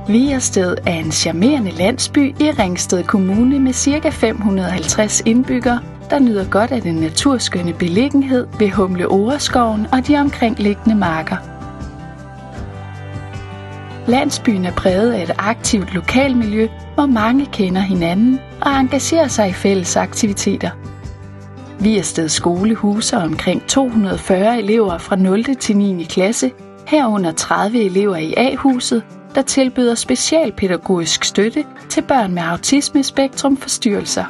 Vigersted er en charmerende landsby i Ringsted Kommune med ca. 550 indbyggere, der nyder godt af den naturskønne beliggenhed ved Humle-Ore-skoven og de omkringliggende marker. Landsbyen er præget af et aktivt lokalmiljø, hvor mange kender hinanden og engagerer sig i fælles aktiviteter. Vigersted Skole huser omkring 240 elever fra 0. til 9. klasse, herunder 30 elever i A-huset, der tilbyder specialpædagogisk støtte til børn med autismespektrumforstyrrelser.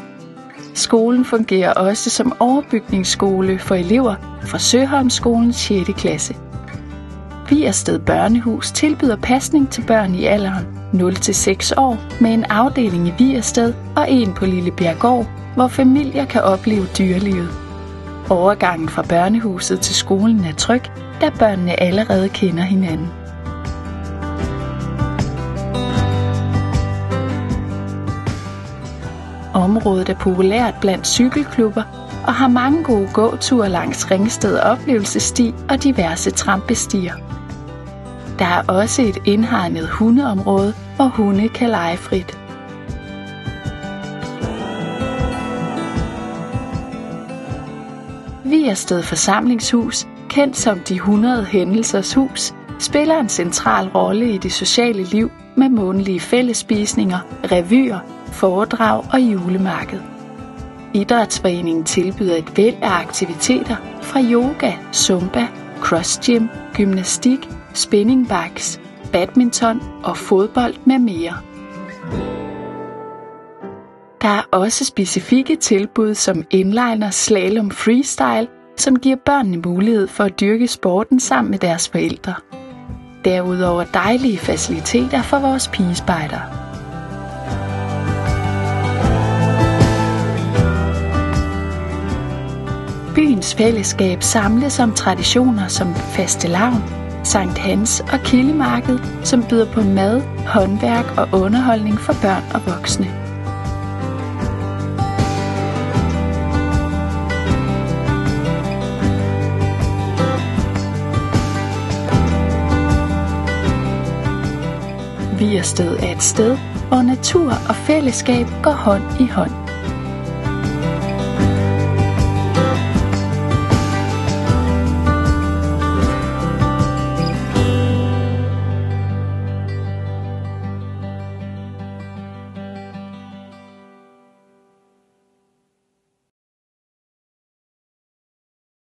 Skolen fungerer også som overbygningsskole for elever fra Søholmskolens 6. klasse. Vigersted Børnehus tilbyder pasning til børn i alderen 0 til 6 år med en afdeling i Vigersted og en på Lillebjerggård, hvor familier kan opleve dyrelivet. Overgangen fra børnehuset til skolen er tryg, da børnene allerede kender hinanden. Området er populært blandt cykelklubber og har mange gode gåture langs Ringsted oplevelsessti og diverse trampestier. Der er også et indhegnet hundeområde, hvor hunde kan lege frit. Vigersted Forsamlingshus, kendt som de 100 hændelsers hus, spiller en central rolle i det sociale liv med månedlige fællesspisninger, revyer, foredrag og julemarked. Idrætsforeningen tilbyder et væld af aktiviteter fra yoga, zumba, crossgym, gymnastik, spinning bikes, badminton og fodbold med mere. Der er også specifikke tilbud som inliner slalom freestyle, som giver børnene mulighed for at dyrke sporten sammen med deres forældre. Derudover dejlige faciliteter for vores pigespejder. Byens fællesskab samles om traditioner som fastelavn, Sankt Hans og Kildemarked, som byder på mad, håndværk og underholdning for børn og voksne. Vigersted er et sted, hvor natur og fællesskab går hånd i hånd.